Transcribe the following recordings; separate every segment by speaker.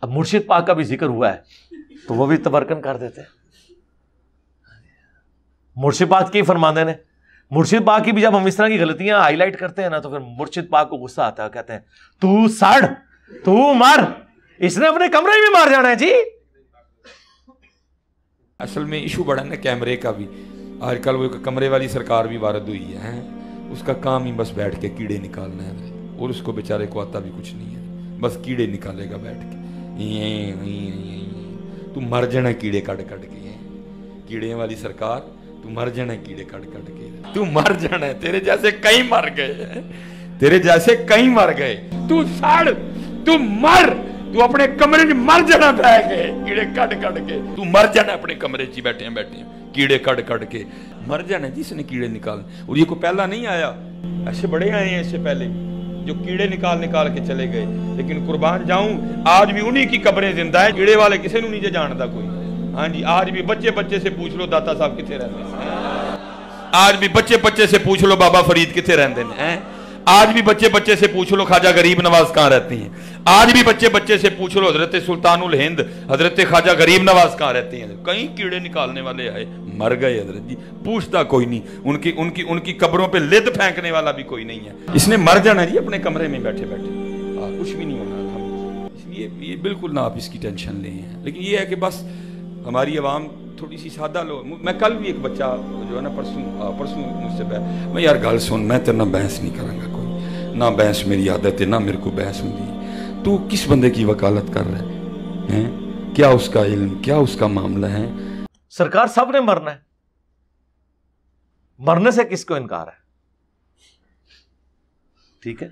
Speaker 1: اب مرشد پاک کا بھی ذکر ہوا ہے تو وہ بھی تبرکن کر دیتے ہیں. مرشد پاک کی فرماندے نے مرشد پاک کی بھی جب ہم اس طرح کی غلطیاں ہائی لائٹ کرتے ہیں نا تو پھر مرشد پاک کو غصہ آتا ہے, کہتے ہیں تو سڑ, تو مر, اس نے اپنے کمرے میں مار جانا ہے. جی
Speaker 2: اصل میں ایشو بڑا ہے نا کیمرے کا بھی. آج کل وہ کمرے والی سرکار بھی وارد ہوئی ہے, اس کا کام ہی بس بیٹھ کے کیڑے نکالنا ہے, اور اس کو بیچارے کو آتا بھی کچھ نہیں ہے, بس کیڑے نکالے گا بیٹھ کے. تو مر جانا کیڑے کٹ کٹ کے, کیڑے والی سرکار تو مر جانا کیڑے کٹ کٹ کے, تو مر جانا ہے. تیرے جیسے کئی مر گئے, تیرے جیسے کئی مر گئے. تو سڑ, تو مر, تو اپنے کمرے میں مر جانا بیٹھ کے کیڑے کٹ کٹ کے. تو مر جانا اپنے کمرے چ بیٹھے ہیں کیڑے کٹ کٹ کے مر جانا. جس نے کیڑے نکال, اور یہ کو پہلا نہیں آیا, ایسے بڑے آئے ہیں اس سے پہلے جو کیڑے نکال کے چلے گئے. لیکن قربان جاؤں آج بھی انہی کی قبریں زندہ ہیں. کیڑے والے کسی نو نہیں جانتا کوئی. ہاں جی, آج بھی بچے سے پوچھ لو داتا صاحب کتنے رہتے ہیں, آج بھی بچے سے پوچھ لو بابا فرید کتنے رہتے ہیں, آج بھی بچے سے پوچھ لو خواجہ غریب نواز کہاں رہتی ہیں, آج بھی بچے سے پوچھ لو حضرت سلطان الہند حضرت خواجہ غریب نواز کہاں رہتی ہیں. کئی کیڑے نکالنے والے آئے, مر گئے حضرت جی, پوچھتا کوئی نہیں. ان کی قبروں پہ لد پھینکنے والا بھی کوئی نہیں ہے. اس نے مر جانا جی اپنے کمرے میں بیٹھے کچھ بھی نہیں ہونا. اس لیے یہ بالکل نہ آپ اس کی ٹینشن لیں. لیکن یہ ہے کہ بس ہماری عوام تھوڑی سی سادہ لو. میں کل بھی ایک بچہ جو ہے نا پرسوں مجھ سے میں یار گل سن, میں تیرے نہ بحث نہیں کروں گا, کوئی نہ بحث میری عادت ہے, نہ میرے کو بحث ہوتی ہے. تو کس بندے کی وکالت کر رہے ہیں, کیا اس کا علم, کیا اس کا معاملہ ہے.
Speaker 1: سرکار سب نے مرنا ہے, مرنے سے کس کو انکار ہے. ٹھیک ہے,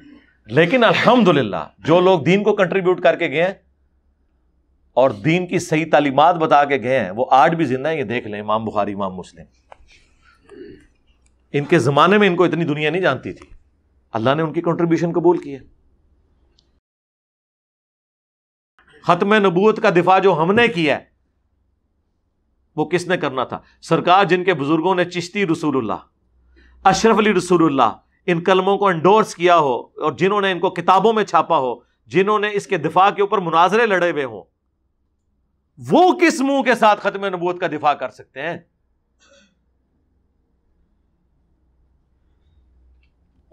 Speaker 1: لیکن الحمدللہ جو لوگ دین کو کنٹریبیوٹ کر کے گئے ہیں اور دین کی صحیح تعلیمات بتا کے گئے ہیں وہ آج بھی زندہ ہیں. یہ دیکھ لیں امام بخاری, امام مسلم, ان کے زمانے میں ان کو اتنی دنیا نہیں جانتی تھی, اللہ نے ان کی کنٹریبیوشن قبول کی ہے. ختم نبوت کا دفاع جو ہم نے کیا ہے وہ کس نے کرنا تھا؟ سرکار جن کے بزرگوں نے چشتی رسول اللہ, اشرف علی رسول اللہ ان کلموں کو انڈورس کیا ہو, اور جنہوں نے ان کو کتابوں میں چھاپا ہو, جنہوں نے اس کے دفاع کے اوپر مناظرے لڑے ہوئے ہوں, وہ کس منہ کے ساتھ ختم نبوت کا دفاع کر سکتے ہیں؟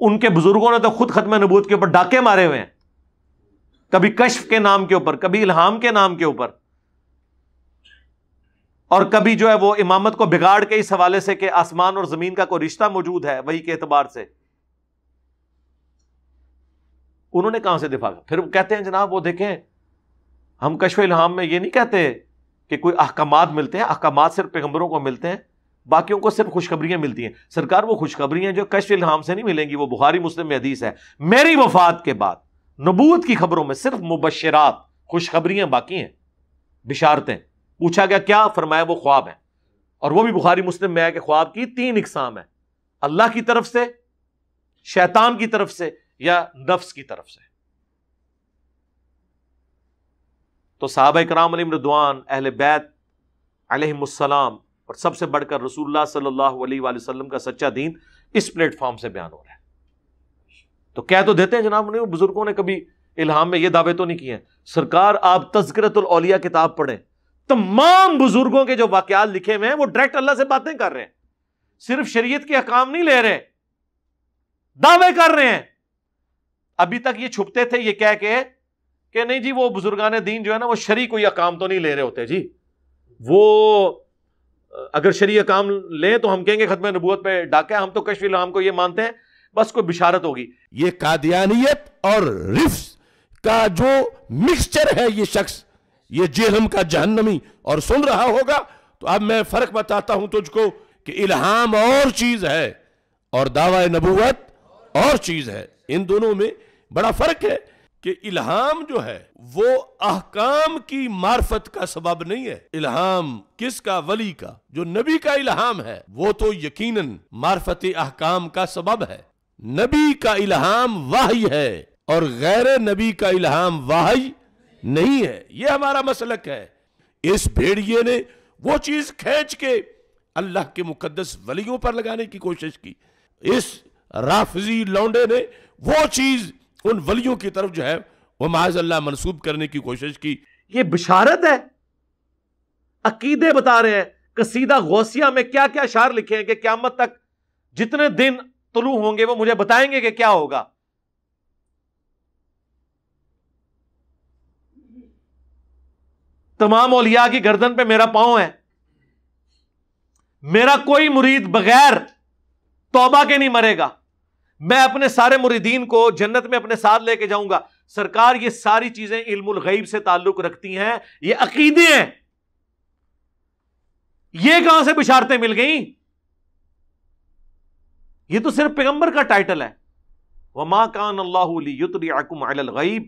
Speaker 1: ان کے بزرگوں نے تو خود ختم نبوت کے اوپر ڈاکے مارے ہوئے ہیں, کبھی کشف کے نام کے اوپر, کبھی الہام کے نام کے اوپر, اور کبھی جو ہے وہ امامت کو بگاڑ کے اس حوالے سے کہ آسمان اور زمین کا کوئی رشتہ موجود ہے وہی کے اعتبار سے. انہوں نے کہاں سے دفاع کیا؟ پھر کہتے ہیں جناب وہ دیکھیں ہم کشف الہام میں یہ نہیں کہتے کہ کوئی احکامات ملتے ہیں, احکامات صرف پیغمبروں کو ملتے ہیں, باقیوں کو صرف خوشخبریاں ملتی ہیں. سرکار وہ خوشخبریاں جو کشف الہام سے نہیں ملیں گی, وہ بخاری مسلم میں حدیث ہے, میری وفات کے بعد نبوت کی خبروں میں صرف مبشرات, خوشخبریاں باقی ہیں, بشارتیں. پوچھا گیا کیا؟ فرمایا وہ خواب ہیں, اور وہ بھی بخاری مسلم میں ہے کہ خواب کی 3 اقسام ہیں, اللہ کی طرف سے, شیطان کی طرف سے, یا نفس کی طرف سے. تو صحابہ کرام علیہم رضوان, اہل بیت علیہم السلام, اور سب سے بڑھ کر رسول اللہ صلی اللہ علیہ وآلہ وسلم کا سچا دین اس پلیٹ فارم سے بیان ہو رہا ہے. تو کہہ تو دیتے ہیں جناب نے بزرگوں نے کبھی الہام میں یہ دعوے تو نہیں کیے ہیں. سرکار آپ تذکرۃ الاولیاء کتاب پڑھیں, تمام بزرگوں کے جو واقعات لکھے ہوئے ہیں وہ ڈائریکٹ اللہ سے باتیں کر رہے ہیں, صرف شریعت کے احکام نہیں لے رہے, دعوے کر رہے ہیں. ابھی تک یہ چھپتے تھے یہ کہہ کے کہ نہیں جی وہ بزرگان دین جو ہے نا وہ شرعی کوئی احکام تو نہیں لے رہے ہوتے جی, وہ اگر شرعی احکام لیں تو ہم کہیں گے ختم نبوت پہ ڈاکہ, ہم تو کشف الہام کو یہ مانتے ہیں بس کوئی بشارت ہوگی.
Speaker 3: یہ قادیانیت اور رفض کا جو مکسچر ہے یہ شخص, یہ جہنم کا جہنمی, اور سن رہا ہوگا تو اب میں فرق بتاتا ہوں تجھ کو کہ الہام اور چیز ہے اور دعوی نبوت اور چیز ہے. ان دونوں میں بڑا فرق ہے کہ الہام جو ہے وہ احکام کی معرفت کا سبب نہیں ہے. الہام کس کا؟ ولی کا. جو نبی کا الہام ہے وہ تو یقیناً معرفت احکام کا سبب ہے. نبی کا الہام وحی ہے اور غیر نبی کا الہام وحی نہیں ہے. یہ ہمارا مسلک ہے. اس بھیڑیے نے وہ چیز کھینچ کے اللہ کے مقدس ولیوں پر لگانے کی کوشش کی, اس رافضی لونڈے نے وہ چیز ان ولیوں کی طرف جو ہے وہ معاذ اللہ منسوب کرنے کی کوشش کی.
Speaker 1: یہ بشارت ہے. عقیدے بتا رہے ہیں. قصیدہ غوثیہ میں کیا کیا اشعار لکھے ہیں کہ قیامت تک جتنے دن طلوع ہوں گے وہ مجھے بتائیں گے کہ کیا ہوگا. تمام اولیاء کی گردن پہ میرا پاؤں ہے. میرا کوئی مرید بغیر توبہ کے نہیں مرے گا. میں اپنے سارے مریدین کو جنت میں اپنے ساتھ لے کے جاؤں گا. سرکار یہ ساری چیزیں علم الغیب سے تعلق رکھتی ہیں, یہ عقیدے ہیں. یہ کہاں سے بشارتیں مل گئیں؟ یہ تو صرف پیغمبر کا ٹائٹل ہے. وَمَا كَانَ اللَّهُ لِيُطْلِعَكُمْ عَلَى الْغَيْبِ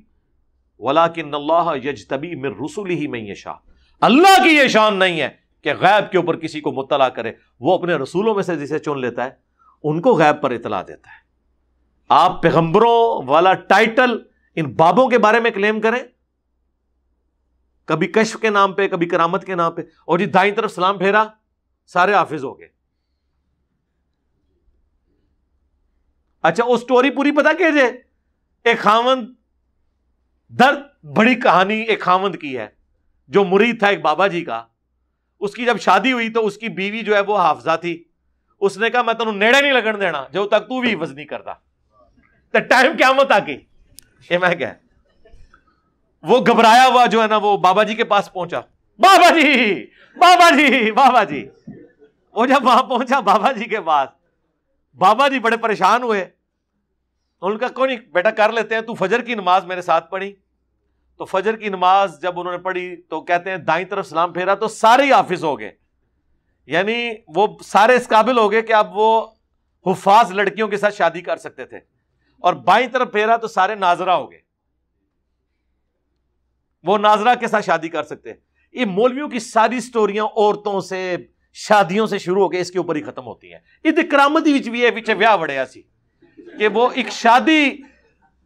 Speaker 1: وَلَكِنَّ اللَّهَ يَجْتَبِي مِن رُّسُلِهِ مَن يَشَاءُ. اللہ کی یہ شان نہیں ہے کہ غیب کے اوپر کسی کو مطلع کرے. وہ اپنے رسولوں میں سے جسے چن لیتا ہے ان کو غیب پر اطلاع دیتا ہے. آپ پیغمبروں والا ٹائٹل ان بابوں کے بارے میں کلیم کریں, کبھی کشف کے نام پہ, کبھی کرامت کے نام پہ, اور جی دائیں طرف سلام پھیرا سارے حافظ ہو گئے. اچھا وہ سٹوری پوری پتا کیجئے. ایک خاوند, درد بڑی کہانی ایک خاوند کی ہے جو مرید تھا ایک بابا جی کا. اس کی جب شادی ہوئی تو اس کی بیوی جو ہے وہ حافظہ تھی. اس نے کہا میں تنوں نیڑے نہیں لگن دینا جو تک تو بھی حفظ نہیں کرتا. تو ٹائم قیامت آ گئی. یہ میں کیا, وہ گھبرایا ہوا جو ہے نا وہ بابا جی کے پاس پہنچا. بابا جی بابا جی بابا جی. وہ جب وہاں پہنچا بابا جی کے پاس, بابا جی بڑے پریشان ہوئے. ان کا کوئی نہیں بیٹا کر لیتے ہیں, تو فجر کی نماز میرے ساتھ پڑھی. تو فجر کی نماز جب انہوں نے پڑھی تو کہتے ہیں دائیں طرف سلام پھیرا تو سارے ہی حافظ ہو گئے. یعنی وہ سارے اس قابل ہو گئے کہ اب وہ حفاظ لڑکیوں کے ساتھ شادی کر سکتے تھے. اور بائیں طرف پھیرا تو سارے ناظرہ ہو گئے, وہ ناظرہ کے ساتھ شادی کر سکتے. یہ مولویوں کی ساری سٹوریاں عورتوں سے, شادیوں سے شروع ہو کے اس کے اوپر ہی ختم ہوتی ہیں. یہ کرامتی وچ بھی ہے وچ ویاہ وڑیا سی کہ وہ ایک شادی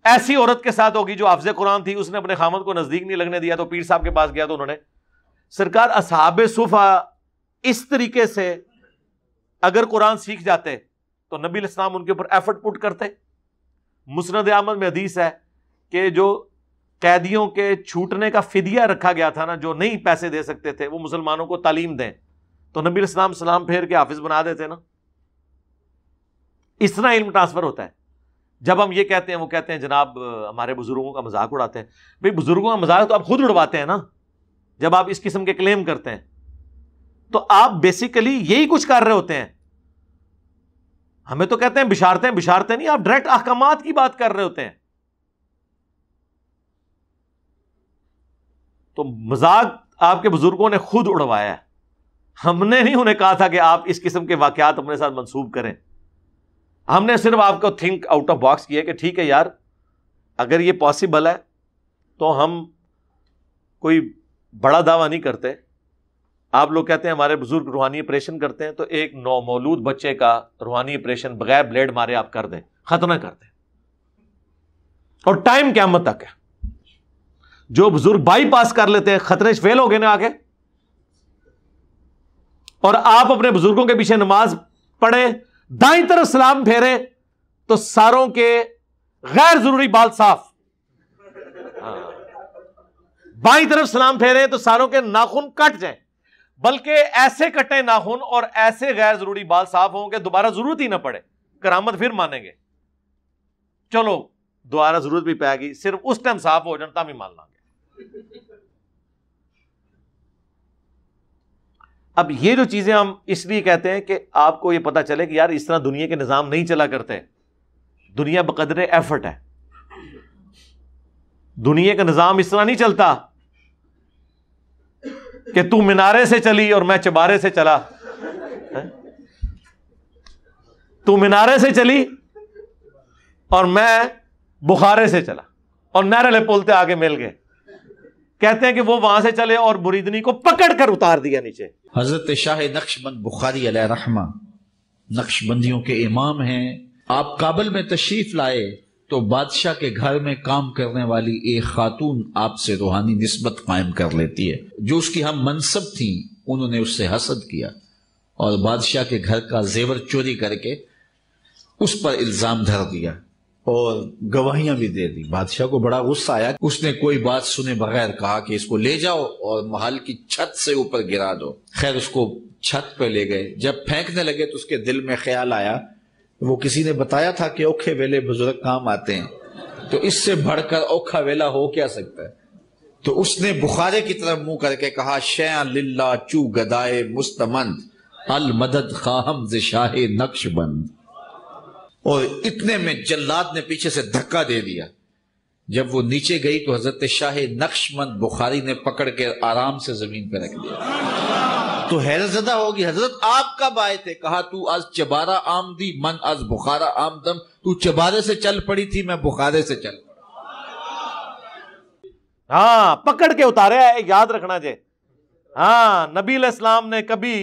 Speaker 1: ایسی عورت کے ساتھ ہوگی جو حافظ قرآن تھی. اس نے اپنے خامد کو نزدیک نہیں لگنے دیا تو پیر صاحب کے پاس گیا تو انہوں نے, سرکار اصحاب صفا اس طریقے سے اگر قرآن سیکھ جاتے تو نبی علیہ السلام ان کے اوپر ایفرٹ پٹ کرتے. مسند احمد میں حدیث ہے کہ جو قیدیوں کے چھوٹنے کا فدیہ رکھا گیا تھا نا, جو نہیں پیسے دے سکتے تھے وہ مسلمانوں کو تعلیم دیں, تو نبی علیہ السلام سلام پھیر کے حافظ بنا دیتے نا. اس طرح علم ٹرانسفر ہوتا ہے. جب ہم یہ کہتے ہیں وہ کہتے ہیں جناب ہمارے بزرگوں کا مذاق اڑاتے ہیں. بھئی بزرگوں کا مذاق تو آپ خود اڑواتے ہیں نا جب آپ اس قسم کے کلیم کرتے ہیں. تو آپ بیسیکلی یہی کچھ کر رہے ہوتے ہیں. ہمیں تو کہتے ہیں بشارتیں, بشارتیں نہیں, آپ ڈائریکٹ احکامات کی بات کر رہے ہوتے ہیں. تو مذاق آپ کے بزرگوں نے خود اڑوایا ہے. ہم نے نہیں انہیں کہا تھا کہ آپ اس قسم کے واقعات اپنے ساتھ منسوب کریں. ہم نے صرف آپ کو تھنک آؤٹ آف باکس کیا کہ ٹھیک ہے یار, اگر یہ پاسبل ہے تو ہم کوئی بڑا دعویٰ نہیں کرتے. آپ لوگ کہتے ہیں ہمارے بزرگ روحانی آپریشن کرتے ہیں, تو ایک نومولود بچے کا روحانی آپریشن بغیر بلیڈ مارے آپ کر دیں, ختم کر دیں. اور ٹائم قیامت تک ہے. جو بزرگ بائی پاس کر لیتے ہیں خطرے فیل ہو گئے نا آگے. اور آپ اپنے بزرگوں کے پیچھے نماز پڑھیں, دائیں طرف سلام پھیرے تو ساروں کے غیر ضروری بال صاف, بائیں طرف سلام پھیرے تو ساروں کے ناخن کٹ جائیں, بلکہ ایسے کٹیں ناخن اور ایسے غیر ضروری بال صاف ہوں کہ دوبارہ ضرورت ہی نہ پڑے. کرامت پھر مانیں گے, چلو دوبارہ ضرورت بھی پائے گی, صرف اس ٹائم صاف ہو جاتا بھی مان لیں گے. اب یہ جو چیزیں ہم اس لیے کہتے ہیں کہ آپ کو یہ پتا چلے کہ یار اس طرح دنیا کے نظام نہیں چلا کرتے. دنیا بقدر ایفرٹ ہے. دنیا کا نظام اس طرح نہیں چلتا کہ تو مینارے سے چلی اور میں چبارے سے چلا. تو مینارے سے چلی اور میں بخارے سے چلا اور نہرلے پولتے آگے مل گئے. کہتے ہیں کہ وہ وہاں سے چلے اور مریدنی کو پکڑ کر اتار دیا نیچے.
Speaker 4: حضرت شاہ نقشبند بخاری علیہ رحمہ نقش بندیوں کے امام ہیں. آپ کابل میں تشریف لائے تو بادشاہ کے گھر میں کام کرنے والی ایک خاتون آپ سے روحانی نسبت قائم کر لیتی ہے. جو اس کی ہم منصب تھی انہوں نے اس سے حسد کیا اور بادشاہ کے گھر کا زیور چوری کر کے اس پر الزام دھر دیا. اور گواہیاں بھی دے دی. بادشاہ کو بڑا غصہ آیا. اس نے کوئی بات سنے بغیر کہا کہ اس کو لے جاؤ اور محل کی چھت سے اوپر گرا دو. خیر اس کو چھت پہ لے گئے. جب پھینکنے لگے تو اس کے دل میں خیال آیا، وہ کسی نے بتایا تھا کہ اوکھے ویلے بزرگ کام آتے ہیں، تو اس سے بڑھ کر اوکھا ویلا ہو کیا سکتا ہے. تو اس نے بخارے کی طرف منہ کر کے کہا، شیئا للہ چو گدائے مستمند المدد خواہم ز شاہ نقش بند. اور اتنے میں جلاد نے پیچھے سے دھکا دے دیا. جب وہ نیچے گئی تو حضرت شاہ نقش بند بخاری نے پکڑ کے آرام سے زمین پہ رکھ دیا. تو حیرت زدہ ہوگی، حضرت آپ کب آئے تھے؟ کہا تو از چبارہ آمدی من از بخارا آمدم. تو چبارے سے چل پڑی تھی، میں بخارے سے چل پڑا.
Speaker 1: ہاں پکڑ کے اتارے ہے، یاد رکھنا جے. ہاں نبی علیہ السلام نے کبھی،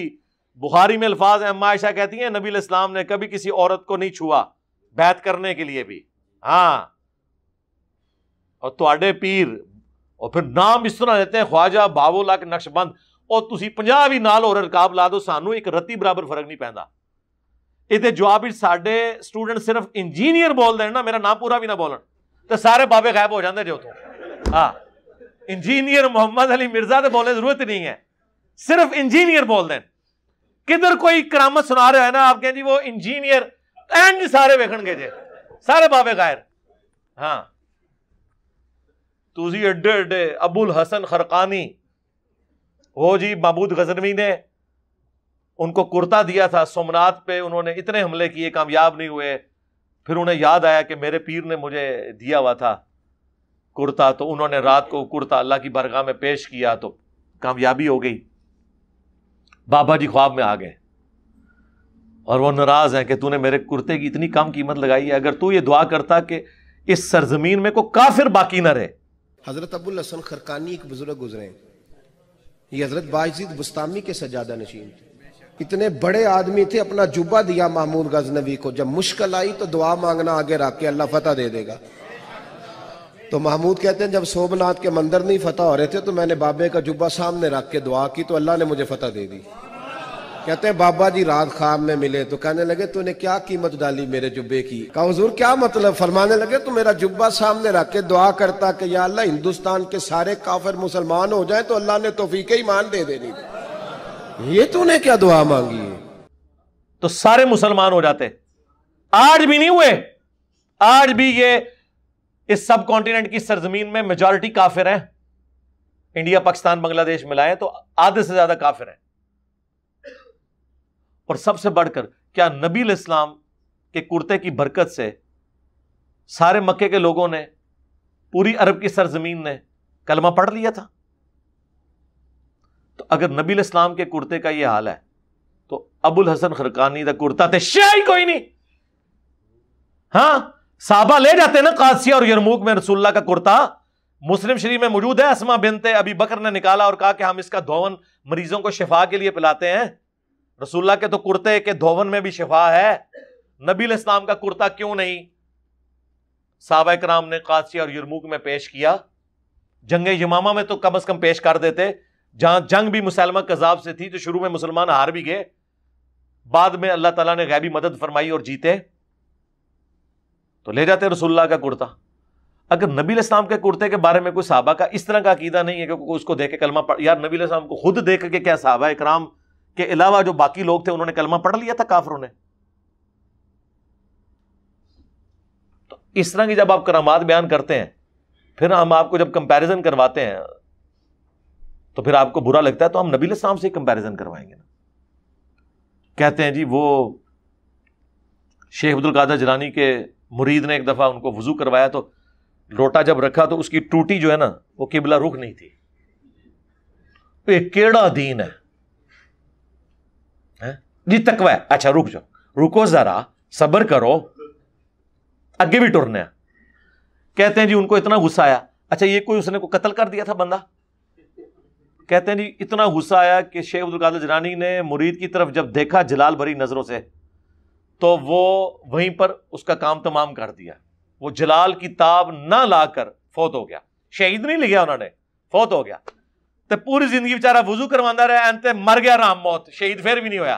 Speaker 1: بخاری میں الفاظ ہیں، اما عائشہ کہتی ہیں نبی علیہ السلام نے کبھی کسی عورت کو نہیں چھوا بیعت کرنے کے لیے بھی. ہاں اور تواڈے پیر، اور پھر نام اس طرح لیتے ہیں خواجہ باو لاکھ نقش بند، اور تسی 50 بھی نال اور رکاب لا دو، سانو ایک رتی برابر فرق نہیں پیندا. یہ جواب ساڈے اسٹوڈنٹ صرف انجینئر بول دیں نا، میرا نام پورا بھی نہ بولن تو سارے بابے غائب ہو جاندے جو تو. ہاں انجینئر محمد علی مرزا تے بولنے ضرورت نہیں ہے، صرف انجینئر بول دیں. کدھر کوئی کرامت سنا رہے ہیں نا آپ کہیں جی وہ انجینئر، اینڈ سارے ویکھن گے جے، سارے بابے غائر. ہاں توزی اڈے اڈے ابو الحسن خرقانی، وہ جی محمود غزنوی نے ان کو کرتا دیا تھا سومنات پہ، انہوں نے اتنے حملے کیے کامیاب نہیں ہوئے. پھر انہیں یاد آیا کہ میرے پیر نے مجھے دیا ہوا تھا کرتا، تو انہوں نے رات کو کرتا اللہ کی بارگاہ میں پیش کیا تو کامیابی ہو گئی. بابا جی خواب میں آ گئے اور وہ ناراض ہیں کہ تو نے میرے کرتے کی اتنی کم قیمت لگائی ہے، اگر تو یہ دعا کرتا کہ اس سرزمین میں کوئی کافر باقی نہ رہے.
Speaker 5: حضرت ابو الحسن خرقانی ایک بزرگ گزرے ہیں، یہ حضرت باعزید بستامی کے سجادہ نشین تھے. اتنے بڑے آدمی تھے، اپنا جبہ دیا محمود غزنوی کو، جب مشکل آئی تو دعا مانگنا آگے رکھ کے اللہ فتح دے دے گا. تو محمود کہتے ہیں جب سومنات کے مندر نہیں فتح ہو رہے تھے تو میں نے بابے کا جبہ سامنے رکھ کے دعا کی تو اللہ نے مجھے فتح دے دی. کہتے ہیں بابا جی رات خواب میں ملے تو کہنے لگے تو نے کیا قیمت ڈالی میرے جبے کی؟ کہا حضور کیا مطلب؟ فرمانے لگے تو میرا جبہ سامنے رکھ کے دعا کرتا کہ یا اللہ ہندوستان کے سارے کافر مسلمان ہو جائیں تو اللہ نے توفیق ایمان دے دینی تھی. یہ تو نے کیا دعا مانگی ہے؟
Speaker 1: تو سارے مسلمان ہو جاتے. آج بھی نہیں ہوئے، آج بھی یہ اس سب کانٹیننٹ کی سرزمین میں میجورٹی کافر ہیں. انڈیا پاکستان بنگلہ دیش ملائے تو آدھے سے زیادہ کافر ہیں. اور سب سے بڑھ کر کیا نبی علیہ السلام کے کرتے کی برکت سے سارے مکے کے لوگوں نے، پوری عرب کی سرزمین نے کلمہ پڑھ لیا تھا؟ تو اگر نبی علیہ السلام کے کرتے کا یہ حال ہے تو ابو الحسن خرقانی دا کرتا تے شاہی کوئی نہیں. ہاں صحابہ لے جاتے نا قادسیہ اور یرموک میں رسول اللہ کا کرتا. مسلم شریف میں موجود ہے، اسما بنت ابی بکر نے نکالا اور کہا کہ ہم اس کا دھون مریضوں کو شفا کے لیے پلاتے ہیں. رسول اللہ کے تو کرتے کے دھون میں بھی شفا ہے، نبی علیہ السلام کا کرتا کیوں نہیں؟ صحابہ کرام نے قادسیہ اور یرموک میں پیش کیا. جنگ یمامہ میں تو کم از کم پیش کر دیتے، جہاں جنگ بھی مسلمہ کذاب سے تھی تو شروع میں مسلمان ہار بھی گئے، بعد میں اللہ تعالیٰ نے غیبی مدد فرمائی اور جیتے، تو لے جاتے رسول اللہ کا کرتا. اگر نبی علیہ السلام کے کرتے کے بارے میں کوئی صحابہ کا اس طرح کا عقیدہ نہیں ہے کہ اس کو دیکھ کے کلمہ پڑھ، یار نبی علیہ السلام کو خود دیکھ کے کیا صحابہ اکرام کے علاوہ جو باقی لوگ تھے انہوں نے کلمہ پڑھ لیا تھا کافروں نے؟ تو اس طرح کی جب آپ کرامات بیان کرتے ہیں، پھر ہم آپ کو جب کمپیریزن کرواتے ہیں تو پھر آپ کو برا لگتا ہے، تو ہم نبی علیہ السلام سے کمپیریزن کروائیں گے نا. کہتے ہیں جی وہ شیخ عبد القادر جیلانی کے مرید نے ایک دفعہ ان کو وضو کروایا تو لوٹا جب رکھا تو اس کی ٹوٹی جو ہے نا وہ قبلہ رخ نہیں تھی. کیڑا دین ہے جی، تقوی ہے. اچھا رک جاؤ، رکو ذرا، صبر کرو، اگے بھی ٹرنا ہے. کہتے ہیں جی ان کو اتنا غصہ آیا. اچھا یہ کوئی اس نے کو قتل کر دیا تھا بندہ؟ کہتے ہیں جی اتنا غصہ آیا کہ شیخ عبد القادر جیلانی نے مرید کی طرف جب دیکھا جلال بھری نظروں سے تو وہ وہیں پر اس کا کام تمام کر دیا. وہ جلال کی تاب نہ لا کر فوت ہو گیا. شہید نہیں لکھا انہوں نے، فوت ہو گیا. تو پوری زندگی بیچارہ وضو کروانا رہا، انتے مر گیا رام موت، شہید پھر بھی نہیں ہویا.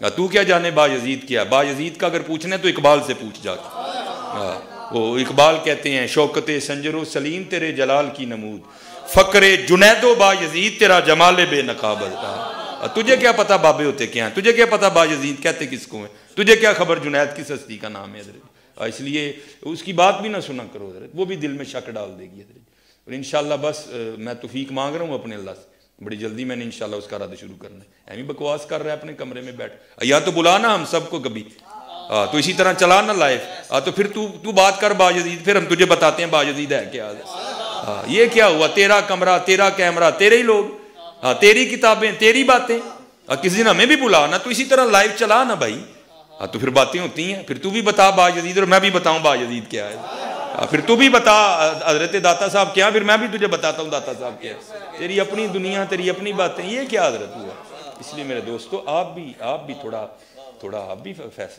Speaker 2: تو کیا جانے باجزید کیا؟ باجزید کا اگر پوچھنا ہے تو اقبال سے پوچھ جا کے. وہ اقبال کہتے ہیں شوکت سنجر و سلیم تیرے جلال کی نمود، فقر جنید و باجزید تیرا جمال بے نقابت. تجھے کیا پتا بابے ہوتے کیا ہیں، تجھے کیا پتا باجزید کہتے کس کو ہیں، تجھے کیا خبر جنید کس ہستی کا نام ہے حضرت. اس لیے اس کی بات بھی نہ سنا کرو حضرت، وہ بھی دل میں شک ڈال دے گی حضرت. اور انشاءاللہ بس میں توفیق مانگ رہا ہوں اپنے اللہ سے، بڑی جلدی میں نے انشاءاللہ اس کا رد شروع کرنا ہے. ایمی بکواس کر رہا ہے اپنے کمرے میں بیٹھ، یا تو بلانا ہم سب کو کبھی، تو اسی طرح چلانا لائف، تو پھر تو بات کر باجزید، پھر ہم تجھے بتاتے ہیں باجزید ہے کیا. یہ کیا ہوا؟ تیرا کمرہ، تیرا کیمرہ، تیرے ہی لوگ، تیری کتابیں، تیری باتیں. کسی دن ہمیں بھی بلانا، تو اسی طرح لائف چلا نا بھائی. تو پھر باتیں ہوتی ہیں، پھر تو بھی بتا باجزید اور میں بھی بتاؤں باجزید کیا ہے. پھر تو بھی بتا حضرت داتا صاحب کیا، پھر میں بھی تجھے بتاتا ہوں داتا صاحب کیا ہے. تیری اپنی دنیا، تیری اپنی باتیں، یہ کیا حضرت ہوا. اس لیے میرے دوستو آپ بھی تھوڑا آپ بھی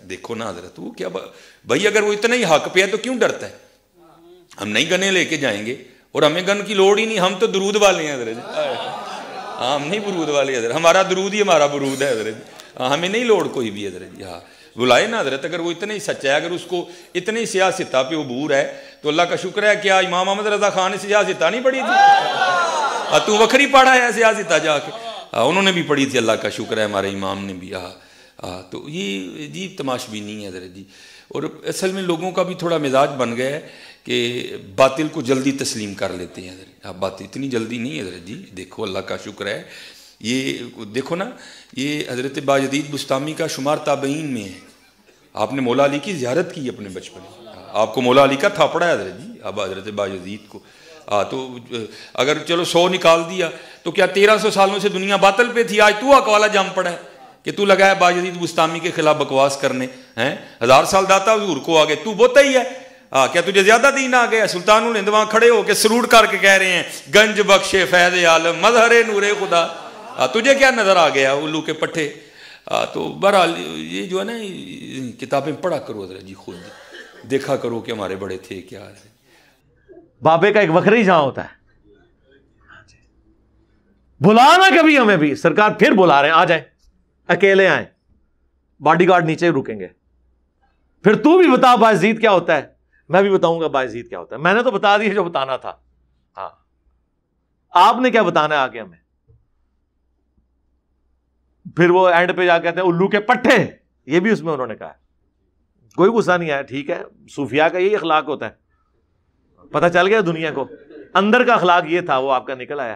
Speaker 2: دیکھو نا حضرت. وہ کیا بھائی، اگر وہ اتنا ہی حق پہ ہے تو کیوں ڈرتا ہے؟ ہم نہیں گنے لے کے جائیں گے، اور ہمیں گن کی لوڑ ہی نہیں، ہم تو درود والے ہیں حضرت. ہم نہیں برود والے حضرت، ہمارا درود ہی ہمارا برود ہے حضرت. ہمیں نہیں لوڑ کوئی بھی حضرت. بلائے نا حضرت. اگر وہ اتنا ہی سچا ہے، اگر اس کو اتنی سیاستہ پہ عبور ہے تو اللہ کا شکر ہے. کیا امام احمد رضا خان نے سیاستہ نہیں پڑھی تھی؟ تو وکھری پڑھا ہے سیاستہ جا کے. انہوں نے بھی پڑھی تھی، اللہ کا شکر ہے ہمارے امام نے بھی. تو یہ عجیب تماشبینی نہیں ہے حضرت جی. اور اصل میں لوگوں کا بھی تھوڑا مزاج بن گیا ہے کہ باطل کو جلدی تسلیم کر لیتے ہیں حضرت. بات اتنی جلدی نہیں حضرت جی. دیکھو اللہ کا شکر ہے، یہ دیکھو نا، یہ حضرت باجدید بستامی کا شمار تابعین میں ہے. آپ نے مولا علی کی زیارت کی اپنے بچپن میں، آپ کو مولا علی کا تھاپڑا ہے حضرت جی. اب حضرت باجدید کو تو اگر چلو 100 نکال دیا تو کیا 1300 سالوں سے دنیا باطل پہ تھی؟ آج تو اقوالا جام پڑا ہے کہ تو لگا ہے باجدید بستامی کے خلاف بکواس کرنے ہیں. 1000 سال داتا حضور کو آگے تو بوتا ہی ہے. کیا تجھے زیادہ دین آ گیا؟ سلطان الہند وہاں کھڑے ہو کے سلوٹ کر کے کہہ رہے ہیں گنج بخشے فیض عالم مظہر نور خدا. تجھے کیا نظر آ گیا الو کے پٹھے؟ تو بہرحال یہ جو ہے نا کتابیں پڑھا کرو حضرت جی، خود دیکھا کرو کہ ہمارے بڑے تھے کیا ہے.
Speaker 1: بابے کا ایک وکھری جہاں ہوتا ہے. بلانا کبھی ہمیں بھی، سرکار پھر بلا رہے ہیں، آ جائیں، اکیلے آئیں، باڈی گارڈ نیچے رکیں گے. پھر تو بھی بتا باجزید کیا ہوتا ہے، میں بھی بتاؤں گا باجزید کیا ہوتا ہے. میں نے تو بتا دیا جو بتانا تھا. ہاں آپ نے کیا بتانا ہے آگے ہمیں؟ پھر وہ اینڈ پہ جا کہتے ہیں الو کے پٹھے، یہ بھی اس میں انہوں نے کہا. کوئی غصہ نہیں آیا، ٹھیک ہے، صوفیاء کا یہی اخلاق ہوتا ہے. پتہ چل گیا دنیا کو، اندر کا اخلاق یہ تھا، وہ آپ کا نکل آیا.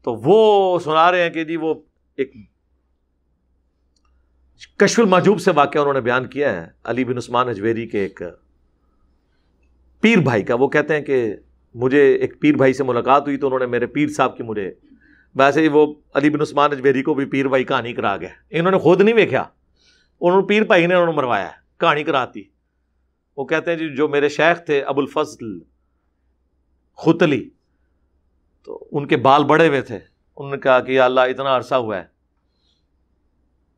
Speaker 1: تو وہ سنا رہے ہیں کہ جی وہ ایک کشف المحجوب سے واقعہ انہوں نے بیان کیا ہے علی بن عثمان اجویری کے ایک پیر بھائی کا. وہ کہتے ہیں کہ مجھے ایک پیر بھائی سے ملاقات ہوئی تو انہوں نے میرے پیر صاحب کی، مجھے ویسے ہی وہ علی بن عثمان اجویری کو بھی پیر بھائی کہانی کرا گیا. انہوں نے خود نہیں دیکھا، انہوں نے پیر بھائی نے انہوں نے مروایا کہانی کراتی. وہ کہتے ہیں جی جو میرے شیخ تھے ابو الفضل ختلی، تو ان کے بال بڑے ہوئے تھے. انہوں نے کہا کہ یا اللہ اتنا عرصہ ہوا ہے،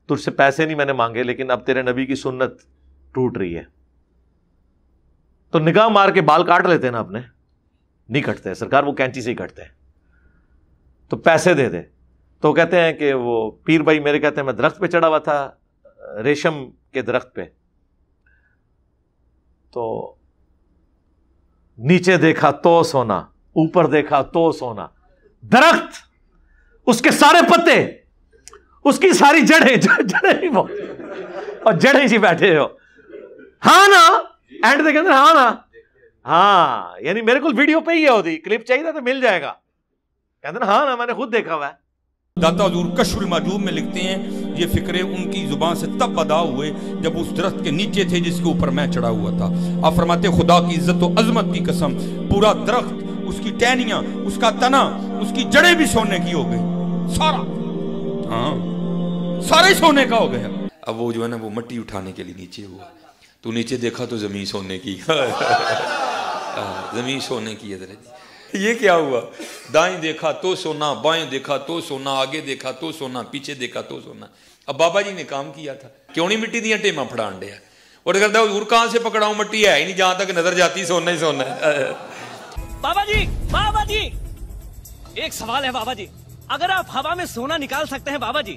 Speaker 1: تجھ سے پیسے نہیں میں نے مانگے، لیکن اب تیرے نبی کی سنت ٹوٹ رہی ہے، تو نگاہ مار کے بال کاٹ لیتے نا اپنے. نہیں کٹتے سرکار، وہ کینچی سے ہی کٹتے ہیں، تو پیسے دے دے. تو کہتے ہیں کہ وہ پیر بھائی میرے کہتے ہیں میں درخت پہ چڑھا ہوا تھا، ریشم کے درخت پہ، تو نیچے دیکھا تو سونا، اوپر دیکھا تو سونا. درخت، اس کے سارے پتے، اس کی ساری جڑیں ہی وہ، اور جڑیں ہی بیٹھے ہو. ہاں نا اینڈ دے کہتے ہیں ہاں نا، ہاں یعنی میرے کو ویڈیو پہ ہی ہوتی، کلپ چاہیے تو مل جائے گا. کہتے ہیں ہاں نا میں نے خود دیکھا ہوا ہے.
Speaker 2: داتا حضور کشف المحجوب میں لکھتے ہیں یہ فکرے ان کی زبان سے تب ادا ہوئے جب اس درخت کے نیچے تھے جس کے اوپر میں چڑھا ہوا تھا. آپ فرماتے خدا کی عزت و عظمت کی قسم، پورا درخت، اس کی ٹہنیاں، اس کا تنا، اس کی جڑیں بھی سونے کی ہو گئی، سارا، ہاں سارے سونے کا ہو گیا. اب وہ جو ہے نا وہ مٹی اٹھانے کے لیے نیچے ہوا، تو نیچے دیکھا تو زمین سونے کی. زمین سونے کی ہے حضرت. یہ کیا ہوا؟ دائیں دیکھا تو سونا، بائیں دیکھا تو سونا، آگے دیکھا تو سونا، پیچھے دیکھا تو سونا. اب بابا جی نے کام کیا تھا، کیوں نہیں مٹی دیا ٹیما پھڑان ڈیا، اور کہتا حضور کہاں سے پکڑاؤں، مٹی ہے ہی نہیں، جہاں تک نظر جاتی سونا ہی سونا ہے.
Speaker 6: بابا جی ایک سوال ہے بابا جی، اگر آپ ہوا میں سونا نکال سکتے ہیں بابا جی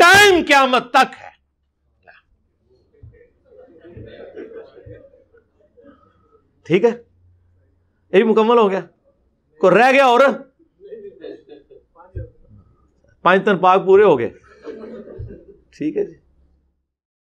Speaker 1: ٹائم قیامت تک ہے. ٹھیک ہے, یہ مکمل ہو گیا. کو رہ گیا اور 5 تن پاک پورے ہو گئے. ٹھیک ہے جی.